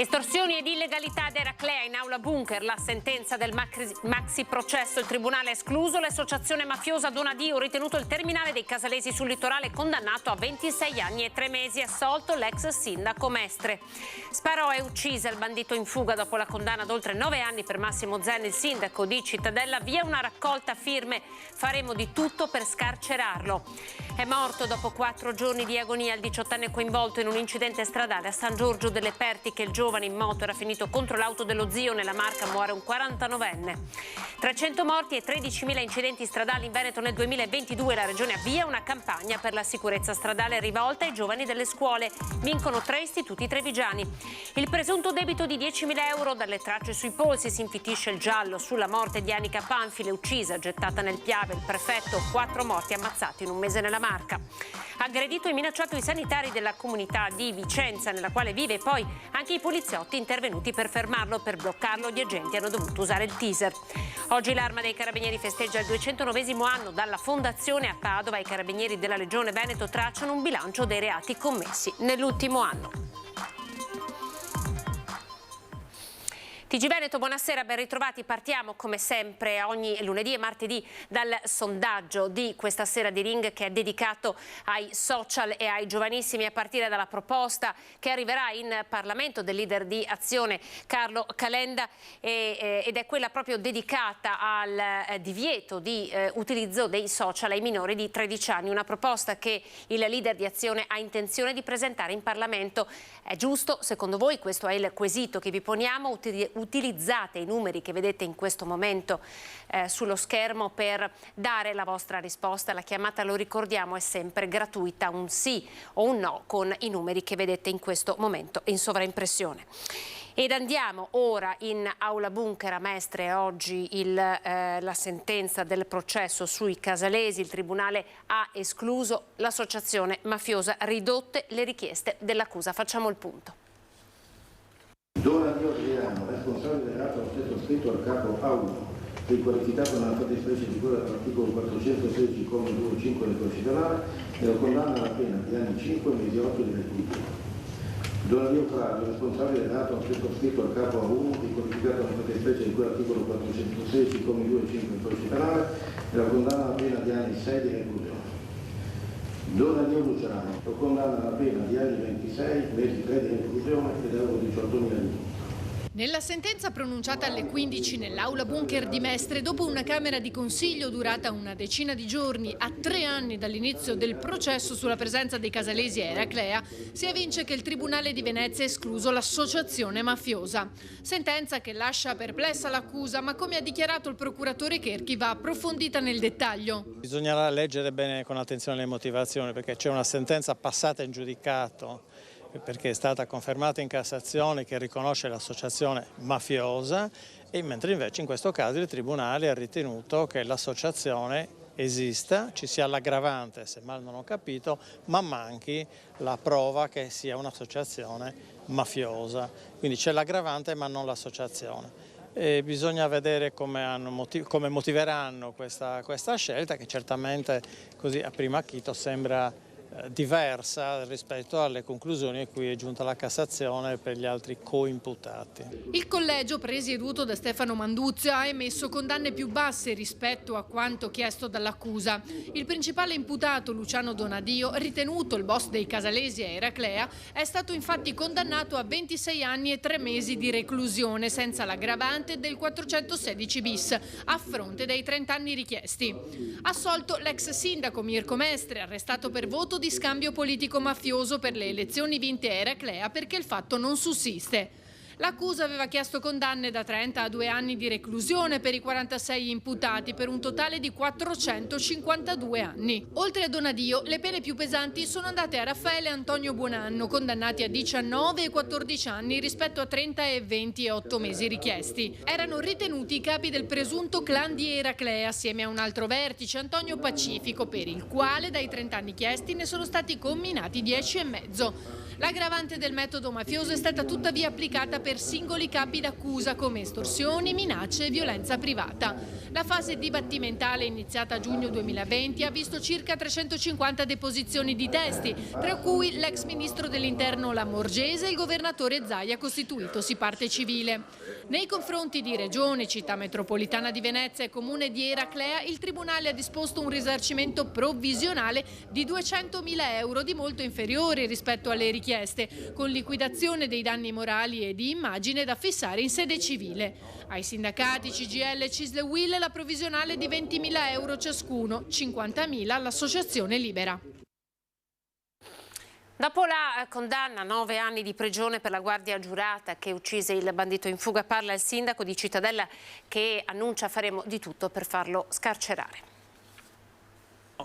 Estorsioni ed illegalità ad Eraclea, in aula bunker, la sentenza del maxi processo, il tribunale ha escluso l'associazione mafiosa Donadio, ritenuto il terminale dei casalesi sul litorale, condannato a 26 anni e 3 mesi, assolto l'ex sindaco Mestre. Sparò e uccise il bandito in fuga dopo la condanna ad oltre 9 anni per Massimo Zen, il sindaco di Cittadella. Via una raccolta firme, faremo di tutto per scarcerarlo. È morto dopo 4 giorni di agonia il 18enne coinvolto in un incidente stradale a San Giorgio delle Pertiche. Il giovane in moto era finito contro l'auto dello zio, nella Marca muore un 49enne. 300 morti e 13.000 incidenti stradali in Veneto nel 2022. La regione avvia una campagna per la sicurezza stradale rivolta ai giovani delle scuole. Vincono 3 istituti trevigiani. Il presunto debito di 10.000 euro, dalle tracce sui polsi si infitisce il giallo sulla morte di Anica Panfile, uccisa, gettata nel Piave. Il prefetto, 4 morti ammazzati in un mese nella Marca. Aggredito e minacciato i sanitari della comunità di Vicenza, nella quale vive, poi anche i poliziotti intervenuti per fermarlo. Per bloccarlo gli agenti hanno dovuto usare il taser. Oggi l'Arma dei Carabinieri festeggia il 209° anno dalla fondazione. A Padova i Carabinieri della Regione Veneto tracciano un bilancio dei reati commessi nell'ultimo anno. TG Veneto, buonasera, ben ritrovati. Partiamo come sempre ogni lunedì e martedì dal sondaggio di questa sera di Ring, che è dedicato ai social e ai giovanissimi, a partire dalla proposta che arriverà in Parlamento del leader di Azione Carlo Calenda, ed è quella proprio dedicata al divieto di utilizzo dei social ai minori di 13 anni, una proposta che il leader di Azione ha intenzione di presentare in Parlamento. È giusto, secondo voi? Questo è il quesito che vi poniamo. Utilizzate i numeri che vedete in questo momento sullo schermo per dare la vostra risposta. La chiamata, lo ricordiamo, è sempre gratuita, un sì o un no con i numeri che vedete in questo momento in sovraimpressione. Ed andiamo ora in aula bunker a Mestre. Oggi la sentenza del processo sui casalesi. Il tribunale ha escluso l'associazione mafiosa, ridotte le richieste dell'accusa. Facciamo il punto. Donadio Adriano, responsabile del reato scritto al capo A1, riqualificato nella fattispecie di cui all'articolo 416, comma 2 5 del Codice Penale, e lo condanna alla pena di anni 5 mesi 8 di reclusione. Donadio Claudio, responsabile del reato scritto al capo A1, riqualificato nella fattispecie di cui all'articolo 416, comma 2 5 del Codice Penale, e lo condanna alla pena di anni 6 di reclusione. Donadio Luciano, lo condanna alla pena di anni 26, mesi 3 di reclusione ed euro 18.000 euro. Nella sentenza pronunciata alle 15 nell'aula bunker di Mestre, dopo una camera di consiglio durata una decina di giorni, a 3 anni dall'inizio del processo sulla presenza dei casalesi a Eraclea, si evince che il Tribunale di Venezia ha escluso l'associazione mafiosa. Sentenza che lascia perplessa l'accusa, ma come ha dichiarato il procuratore Cherchi va approfondita nel dettaglio. Bisognerà leggere bene con attenzione le motivazioni, perché c'è una sentenza passata in giudicato, perché è stata confermata in Cassazione, che riconosce l'associazione mafiosa, e mentre invece in questo caso il Tribunale ha ritenuto che l'associazione esista, ci sia l'aggravante, se mal non ho capito, ma manchi la prova che sia un'associazione mafiosa. Quindi c'è l'aggravante ma non l'associazione. Bisogna vedere come motiveranno questa scelta, che certamente così a primo acchito sembra diversa rispetto alle conclusioni a cui è giunta la Cassazione per gli altri coimputati. Il collegio, presieduto da Stefano Manduzio, ha emesso condanne più basse rispetto a quanto chiesto dall'accusa. Il principale imputato, Luciano Donadio, ritenuto il boss dei casalesi a Eraclea, è stato infatti condannato a 26 anni e 3 mesi di reclusione senza l'aggravante del 416 bis, a fronte dei 30 anni richiesti. Assolto l'ex sindaco Mirko Mestre, arrestato per voto di scambio politico mafioso per le elezioni vinte a Eraclea, perché il fatto non sussiste. L'accusa aveva chiesto condanne da 30 a 2 anni di reclusione per i 46 imputati, per un totale di 452 anni. Oltre a Donadio, le pene più pesanti sono andate a Raffaele e Antonio Buonanno, condannati a 19 e 14 anni rispetto a 30 e 20 e 8 mesi richiesti. Erano ritenuti i capi del presunto clan di Eraclea, assieme a un altro vertice, Antonio Pacifico, per il quale dai 30 anni chiesti ne sono stati comminati 10 e mezzo. L'aggravante del metodo mafioso è stata tuttavia applicata per singoli capi d'accusa come estorsioni, minacce e violenza privata. La fase dibattimentale iniziata a giugno 2020 ha visto circa 350 deposizioni di testi, tra cui l'ex ministro dell'Interno Lamorgese e il governatore Zaia, costituitosi parte civile. Nei confronti di Regione, Città Metropolitana di Venezia e Comune di Eraclea, il Tribunale ha disposto un risarcimento provvisionale di 200.000 euro, di molto inferiore rispetto alle richieste, con liquidazione dei danni morali e di immagine da fissare in sede civile. Ai sindacati CGIL e CISL e UIL la provvisionale di 20.000 euro ciascuno, 50.000 all'Associazione Libera. Dopo la condanna a 9 anni di prigione per la guardia giurata che uccise il bandito in fuga, parla il sindaco di Cittadella che annuncia faremo di tutto per farlo scarcerare.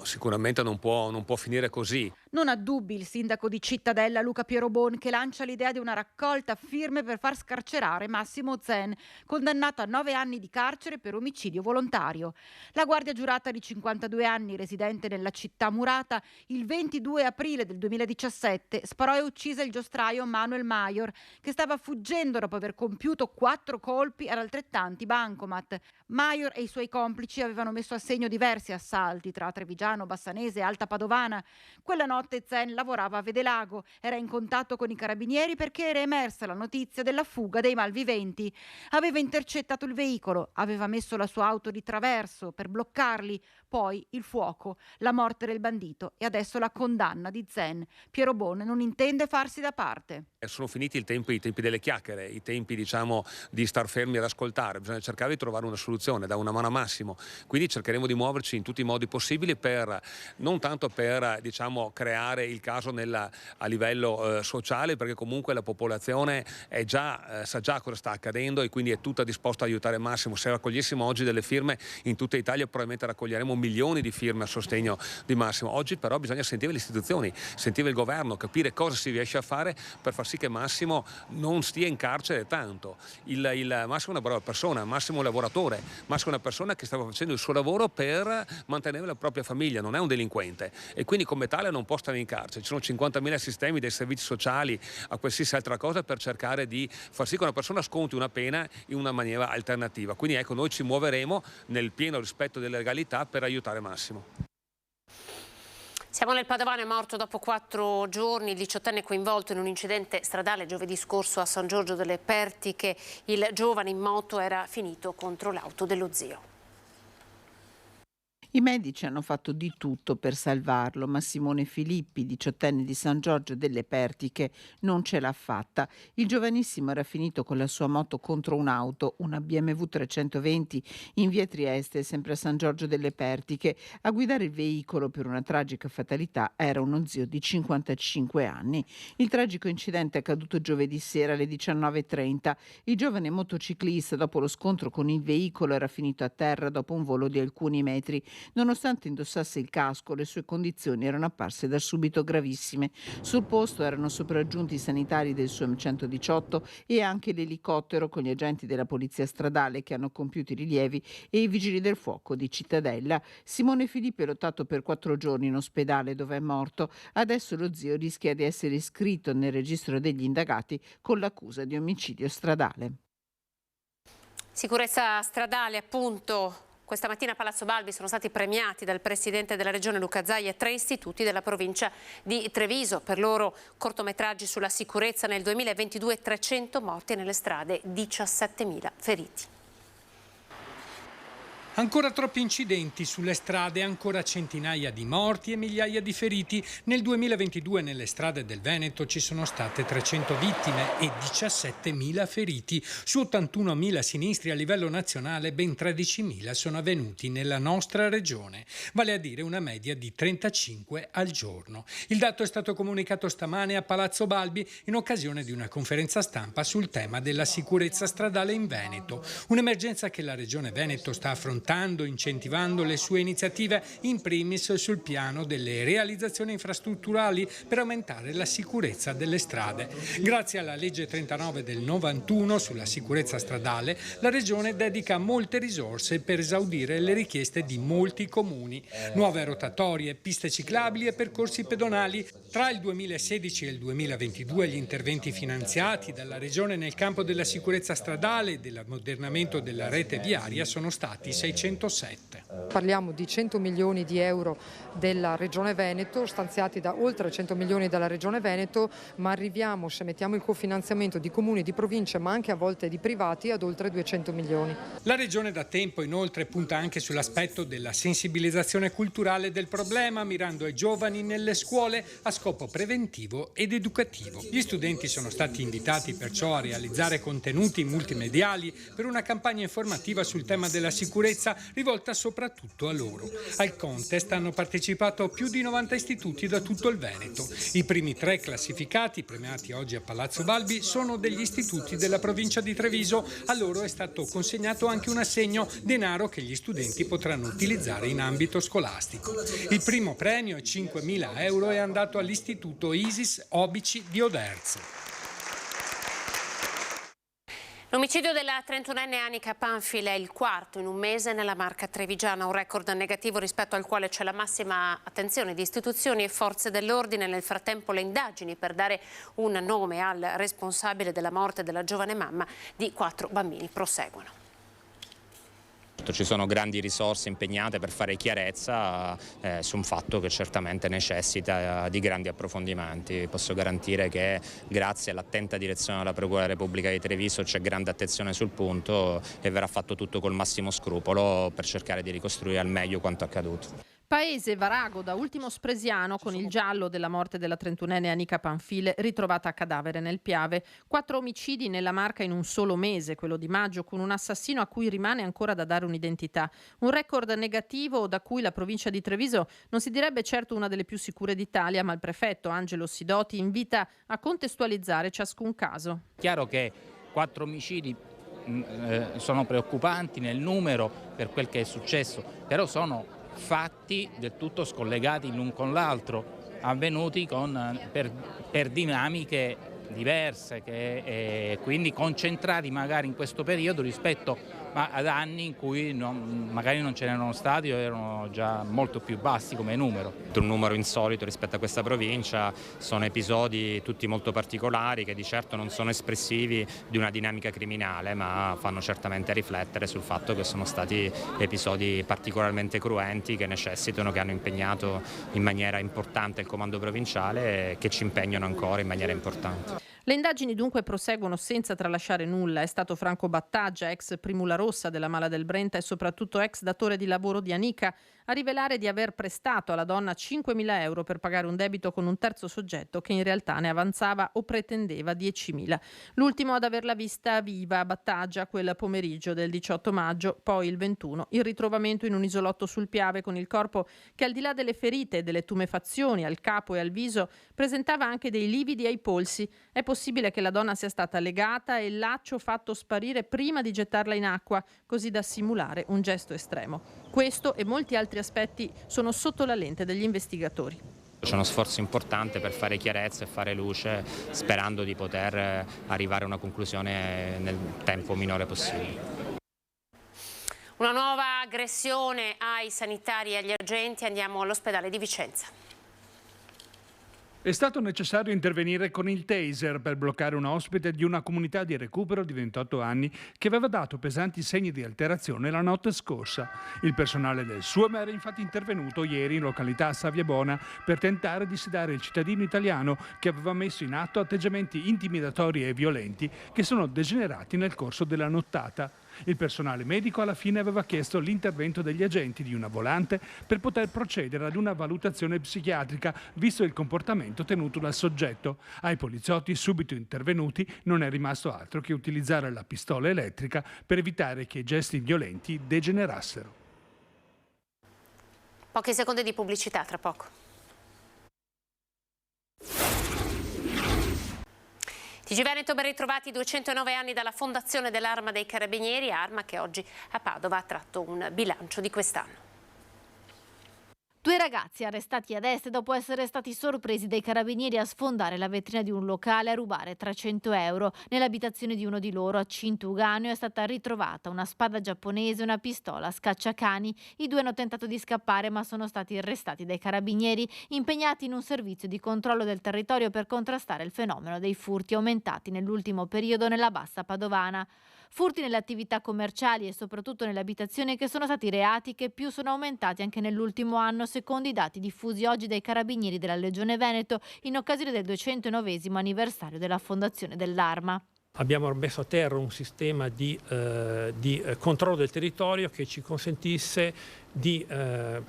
Sicuramente non può finire così. Non ha dubbi il sindaco di Cittadella Luca Pierobon, che lancia l'idea di una raccolta firme per far scarcerare Massimo Zen, condannato a 9 anni di carcere per omicidio volontario. La guardia giurata di 52 anni, residente nella città murata, il 22 aprile del 2017 sparò e uccise il giostraio Manuel Mayor, che stava fuggendo dopo aver compiuto 4 colpi ad altrettanti bancomat. Mayor e i suoi complici avevano messo a segno diversi assalti tra Trevigiano, Bassanese e Alta Padovana. Quella notte Zen lavorava a Vedelago, era in contatto con i carabinieri perché era emersa la notizia della fuga dei malviventi. Aveva intercettato il veicolo, aveva messo la sua auto di traverso per bloccarli, poi il fuoco, la morte del bandito e adesso la condanna di Zen. Pierobon non intende farsi da parte. Sono finiti i tempi delle chiacchiere, i tempi di star fermi ad ascoltare, bisogna cercare di trovare una soluzione, da una mano a Massimo, quindi cercheremo di muoverci in tutti i modi possibili non tanto per creare il caso a livello sociale, perché comunque la popolazione sa già cosa sta accadendo e quindi è tutta disposta a aiutare Massimo. Se raccogliessimo oggi delle firme in tutta Italia probabilmente raccoglieremo milioni di firme a sostegno di Massimo. Oggi però bisogna sentire le istituzioni, sentire il governo, capire cosa si riesce a fare per far sì che Massimo non stia in carcere tanto. Massimo è una brava persona, Massimo è un lavoratore, Massimo è una persona che stava facendo il suo lavoro per mantenere la propria famiglia, non è un delinquente e quindi come tale non può stare in carcere. Ci sono 50.000 sistemi dei servizi sociali a qualsiasi altra cosa per cercare di far sì che una persona sconti una pena in una maniera alternativa. Quindi ecco, noi ci muoveremo nel pieno rispetto della legalità per aiutare Massimo. Siamo nel Padovano, è morto dopo 4 giorni il 18enne coinvolto in un incidente stradale giovedì scorso a San Giorgio delle Pertiche. Il giovane in moto era finito contro l'auto dello zio. I medici hanno fatto di tutto per salvarlo, ma Simone Filippi, 18enne di San Giorgio delle Pertiche, non ce l'ha fatta. Il giovanissimo era finito con la sua moto contro un'auto, una BMW 320, in via Trieste, sempre a San Giorgio delle Pertiche. A guidare il veicolo per una tragica fatalità era uno zio di 55 anni. Il tragico incidente è accaduto giovedì sera alle 19:30. Il giovane motociclista, dopo lo scontro con il veicolo, era finito a terra dopo un volo di alcuni metri. Nonostante indossasse il casco, le sue condizioni erano apparse da subito gravissime. Sul posto erano sopraggiunti i sanitari del SUAM 118 e anche l'elicottero con gli agenti della polizia stradale che hanno compiuto i rilievi e i vigili del fuoco di Cittadella. Simone Filippi è lottato per 4 giorni in ospedale dove è morto. Adesso lo zio rischia di essere iscritto nel registro degli indagati con l'accusa di omicidio stradale. Sicurezza stradale, appunto. Questa mattina a Palazzo Balbi sono stati premiati dal Presidente della Regione Luca Zaia 3 istituti della provincia di Treviso. Per loro cortometraggi sulla sicurezza nel 2022, 300 morti nelle strade, 17.000 feriti. Ancora troppi incidenti sulle strade, ancora centinaia di morti e migliaia di feriti. Nel 2022 nelle strade del Veneto ci sono state 300 vittime e 17.000 feriti. Su 81.000 sinistri a livello nazionale, ben 13.000 sono avvenuti nella nostra regione, vale a dire una media di 35 al giorno. Il dato è stato comunicato stamane a Palazzo Balbi in occasione di una conferenza stampa sul tema della sicurezza stradale in Veneto, un'emergenza che la Regione Veneto sta affrontando supportando, incentivando le sue iniziative, in primis sul piano delle realizzazioni infrastrutturali per aumentare la sicurezza delle strade. Grazie alla legge 39 del 91 sulla sicurezza stradale, la Regione dedica molte risorse per esaudire le richieste di molti comuni. Nuove rotatorie, piste ciclabili e percorsi pedonali. Tra il 2016 e il 2022 gli interventi finanziati dalla Regione nel campo della sicurezza stradale e dell'ammodernamento della rete viaria sono stati 607. Parliamo di 100 milioni di euro della Regione Veneto, stanziati da oltre 100 milioni dalla Regione Veneto, ma arriviamo, se mettiamo il cofinanziamento di comuni, di province, ma anche a volte di privati, ad oltre 200 milioni. La Regione da tempo inoltre punta anche sull'aspetto della sensibilizzazione culturale del problema, mirando ai giovani nelle scuole a scopo preventivo ed educativo. Gli studenti sono stati invitati perciò a realizzare contenuti multimediali per una campagna informativa sul tema della sicurezza rivolta soprattutto a loro. Al contest hanno partecipato più di 90 istituti da tutto il Veneto. I primi 3 classificati, premiati oggi a Palazzo Balbi, sono degli istituti della provincia di Treviso. A loro è stato consegnato anche un assegno, denaro che gli studenti potranno utilizzare in ambito scolastico. Il primo premio, 5.000 euro, è andato all'istituto Isis Obici di Oderzo. L'omicidio della 31enne Anica Panfil è il 4º in un mese nella Marca trevigiana, un record negativo rispetto al quale c'è la massima attenzione di istituzioni e forze dell'ordine. Nel frattempo le indagini per dare un nome al responsabile della morte della giovane mamma di 4 bambini proseguono. Ci sono grandi risorse impegnate per fare chiarezza su un fatto che certamente necessita di grandi approfondimenti. Posso garantire che grazie all'attenta direzione della Procura della Repubblica di Treviso c'è grande attenzione sul punto e verrà fatto tutto col massimo scrupolo per cercare di ricostruire al meglio quanto accaduto. Paese Varago, da ultimo Spresiano, con il giallo della morte della 31enne Anica Panfil ritrovata a cadavere nel Piave. 4 omicidi nella Marca in un solo mese, quello di maggio, con un assassino a cui rimane ancora da dare un'identità. Un record negativo da cui la provincia di Treviso non si direbbe certo una delle più sicure d'Italia, ma il prefetto Angelo Sidoti invita a contestualizzare ciascun caso. Chiaro che 4 omicidi sono preoccupanti nel numero per quel che è successo, però sono fatti del tutto scollegati l'un con l'altro, avvenuti per dinamiche diverse, quindi concentrati magari in questo periodo rispetto ad anni in cui magari non ce n'erano stati o erano già molto più bassi come numero. Un numero insolito rispetto a questa provincia, sono episodi tutti molto particolari che di certo non sono espressivi di una dinamica criminale, ma fanno certamente riflettere sul fatto che sono stati episodi particolarmente cruenti che necessitano, che hanno impegnato in maniera importante il comando provinciale e che ci impegnano ancora in maniera importante. Le indagini dunque proseguono senza tralasciare nulla. È stato Franco Battaggia, ex Primula Rossa della Mala del Brenta e soprattutto ex datore di lavoro di Anica, a rivelare di aver prestato alla donna 5.000 euro per pagare un debito con un terzo soggetto che in realtà ne avanzava o pretendeva 10.000. L'ultimo ad averla vista viva, Battaggia, quel pomeriggio del 18 maggio, poi il 21, il ritrovamento in un isolotto sul Piave con il corpo che, al di là delle ferite e delle tumefazioni al capo e al viso, presentava anche dei lividi ai polsi. È possibile che la donna sia stata legata e il laccio fatto sparire prima di gettarla in acqua, così da simulare un gesto estremo. Questo e molti altri aspetti sono sotto la lente degli investigatori. C'è uno sforzo importante per fare chiarezza e fare luce, sperando di poter arrivare a una conclusione nel tempo minore possibile. Una nuova aggressione ai sanitari e agli agenti. Andiamo all'ospedale di Vicenza. È stato necessario intervenire con il taser per bloccare un ospite di una comunità di recupero di 28 anni che aveva dato pesanti segni di alterazione la notte scorsa. Il personale del SUAM era infatti intervenuto ieri in località Saviabona per tentare di sedare il cittadino italiano che aveva messo in atto atteggiamenti intimidatori e violenti che sono degenerati nel corso della nottata. Il personale medico alla fine aveva chiesto l'intervento degli agenti di una volante per poter procedere ad una valutazione psichiatrica, visto il comportamento tenuto dal soggetto. Ai poliziotti subito intervenuti non è rimasto altro che utilizzare la pistola elettrica per evitare che i gesti violenti degenerassero. Pochi secondi di pubblicità, tra poco. TG Veneto, ben ritrovati. 209 anni dalla fondazione dell'Arma dei Carabinieri, Arma che oggi a Padova ha tratto un bilancio di quest'anno. 2 ragazzi arrestati ad Est dopo essere stati sorpresi dai carabinieri a sfondare la vetrina di un locale a rubare 300 euro. Nell'abitazione di uno di loro a Cintuganeo è stata ritrovata una spada giapponese e una pistola a scacciacani. I 2 hanno tentato di scappare ma sono stati arrestati dai carabinieri, impegnati in un servizio di controllo del territorio per contrastare il fenomeno dei furti aumentati nell'ultimo periodo nella bassa padovana. Furti nelle attività commerciali e soprattutto nelle abitazioni che sono stati reati che più sono aumentati anche nell'ultimo anno, secondo i dati diffusi oggi dai Carabinieri della Regione Veneto in occasione del 209° anniversario della fondazione dell'Arma. Abbiamo messo a terra un sistema di controllo del territorio che ci consentisse di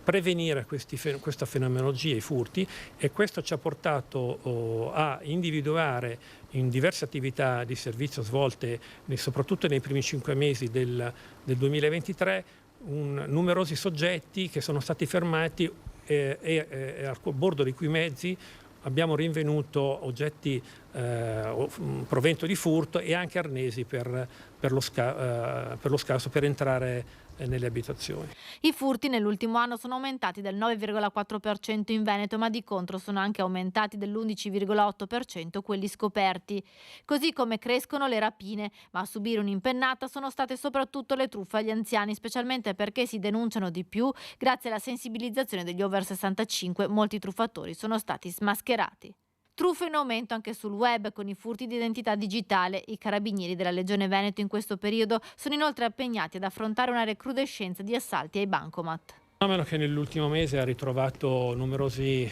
prevenire questa fenomenologia, i furti, e questo ci ha portato a individuare in diverse attività di servizio svolte soprattutto nei primi 5 mesi del 2023 numerosi soggetti che sono stati fermati e a bordo di cui mezzi abbiamo rinvenuto oggetti provento di furto e anche arnesi per lo scasso per entrare nelle abitazioni. I furti nell'ultimo anno sono aumentati del 9,4% in Veneto, ma di contro sono anche aumentati dell'11,8% quelli scoperti. Così come crescono le rapine, ma a subire un'impennata sono state soprattutto le truffe agli anziani, specialmente perché si denunciano di più grazie alla sensibilizzazione degli over 65. Molti truffatori sono stati smascherati. Truffe in aumento anche sul web con i furti di identità digitale. I carabinieri della Regione Veneto in questo periodo sono inoltre impegnati ad affrontare una recrudescenza di assalti ai bancomat. A meno che nell'ultimo mese ha ritrovato numerosi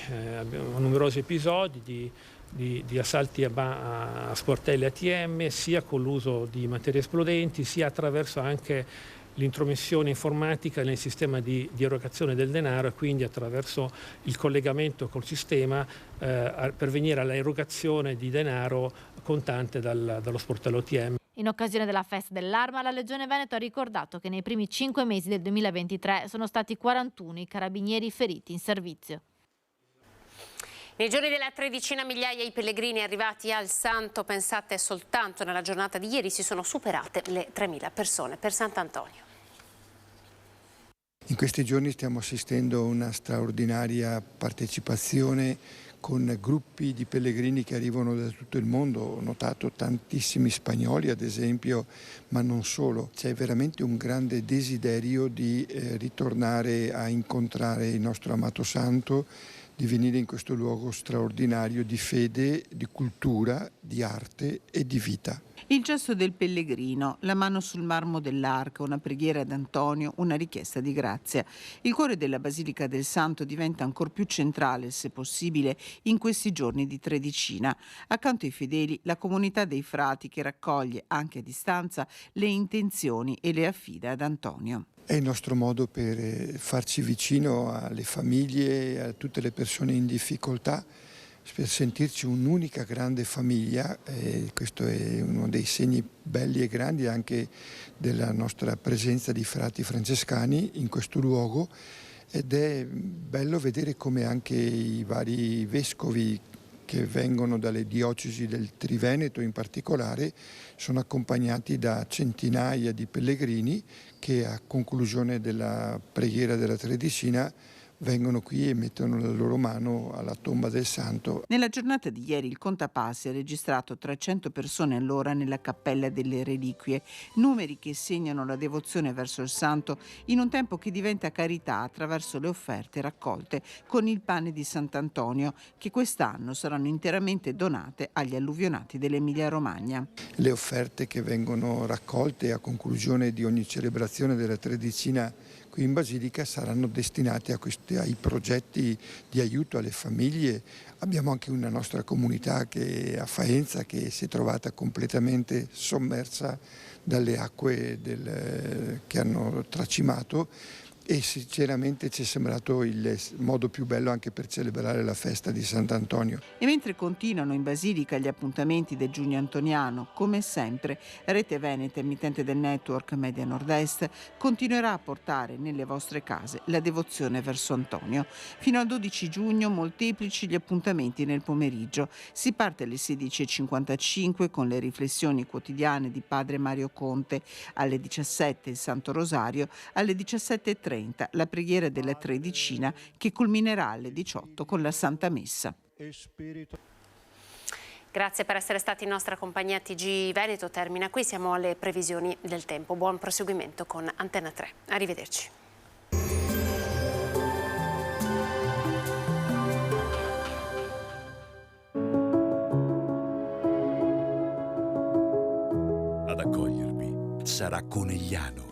episodi di assalti a sportelli ATM, sia con l'uso di materie esplodenti, sia attraverso anche l'intromissione informatica nel sistema di erogazione del denaro e quindi attraverso il collegamento col sistema per venire all'erogazione di denaro contante dallo sportello ATM. In occasione della festa dell'Arma, la Regione Veneto ha ricordato che nei primi 5 mesi del 2023 sono stati 41 i carabinieri feriti in servizio. Nei giorni della tredicina migliaia i pellegrini arrivati al Santo, pensate soltanto nella giornata di ieri si sono superate le 3.000 persone per Sant'Antonio. In questi giorni stiamo assistendo a una straordinaria partecipazione con gruppi di pellegrini che arrivano da tutto il mondo. Ho notato tantissimi spagnoli ad esempio, ma non solo. C'è veramente un grande desiderio di ritornare a incontrare il nostro amato santo, di venire in questo luogo straordinario di fede, di cultura, di arte e di vita. Il gesto del pellegrino, la mano sul marmo dell'arca, una preghiera ad Antonio, una richiesta di grazia. Il cuore della Basilica del Santo diventa ancor più centrale, se possibile, in questi giorni di tredicina. Accanto ai fedeli, la comunità dei frati che raccoglie, anche a distanza, le intenzioni e le affida ad Antonio. È il nostro modo per farci vicino alle famiglie, a tutte le persone in difficoltà, per sentirci un'unica grande famiglia. Questo è uno dei segni belli e grandi anche della nostra presenza di frati francescani in questo luogo, ed è bello vedere come anche i vari vescovi che vengono dalle diocesi del Triveneto in particolare sono accompagnati da centinaia di pellegrini che a conclusione della preghiera della tredicina vengono qui e mettono la loro mano alla tomba del santo. Nella giornata di ieri il contapassi ha registrato 300 persone all'ora nella cappella delle reliquie, numeri che segnano la devozione verso il santo in un tempo che diventa carità attraverso le offerte raccolte con il pane di Sant'Antonio, che quest'anno saranno interamente donate agli alluvionati dell'Emilia-Romagna. Le offerte che vengono raccolte a conclusione di ogni celebrazione della tredicina qui in Basilica saranno destinate ai progetti di aiuto alle famiglie. Abbiamo anche una nostra comunità che a Faenza che si è trovata completamente sommersa dalle acque che hanno tracimato, e sinceramente ci è sembrato il modo più bello anche per celebrare la festa di Sant'Antonio. E mentre continuano in Basilica gli appuntamenti del Giugno Antoniano, come sempre, Rete Veneta, emittente del network Media Nord-Est, continuerà a portare nelle vostre case la devozione verso Antonio. Fino al 12 giugno molteplici gli appuntamenti nel pomeriggio. Si parte alle 16:55 con le riflessioni quotidiane di Padre Mario Conte, alle 17 il Santo Rosario, alle 17:30 la preghiera della Tredicina che culminerà alle 18 con la Santa Messa. Grazie per essere stati in nostra compagnia. TG Veneto termina qui, siamo alle previsioni del tempo. Buon proseguimento con Antenna 3. Arrivederci. Ad accogliervi sarà Conegliano.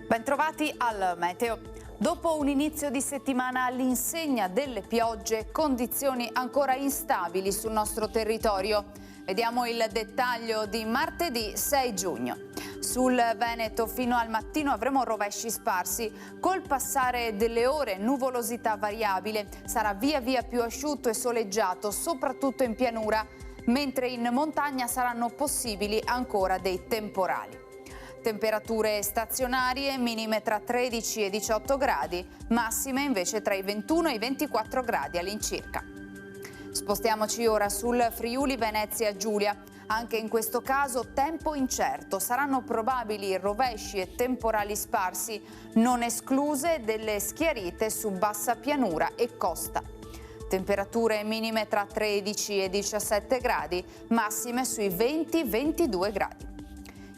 Bentrovati al meteo. Dopo un inizio di settimana all'insegna delle piogge, condizioni ancora instabili sul nostro territorio. Vediamo il dettaglio di martedì 6 giugno. Sul Veneto fino al mattino avremo rovesci sparsi. Col passare delle ore nuvolosità variabile, sarà via via più asciutto e soleggiato, soprattutto in pianura, mentre in montagna saranno possibili ancora dei temporali. Temperature stazionarie, minime tra 13 e 18 gradi, massime invece tra i 21 e i 24 gradi all'incirca. Spostiamoci ora sul Friuli Venezia Giulia. Anche in questo caso tempo incerto, saranno probabili rovesci e temporali sparsi, non escluse delle schiarite su bassa pianura e costa. Temperature minime tra 13 e 17 gradi, massime sui 20-22 gradi.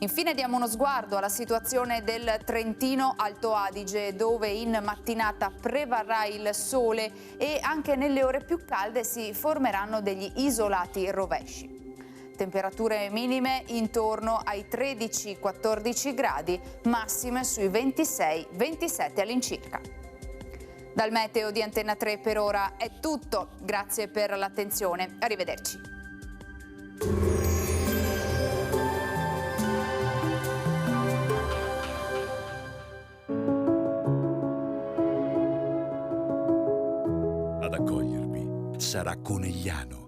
Infine diamo uno sguardo alla situazione del Trentino Alto Adige, dove in mattinata prevarrà il sole e anche nelle ore più calde si formeranno degli isolati rovesci. Temperature minime intorno ai 13-14 gradi, massime sui 26-27 all'incirca. Dal meteo di Antenna 3 per ora è tutto, grazie per l'attenzione, arrivederci. Ad accogliervi sarà Conegliano.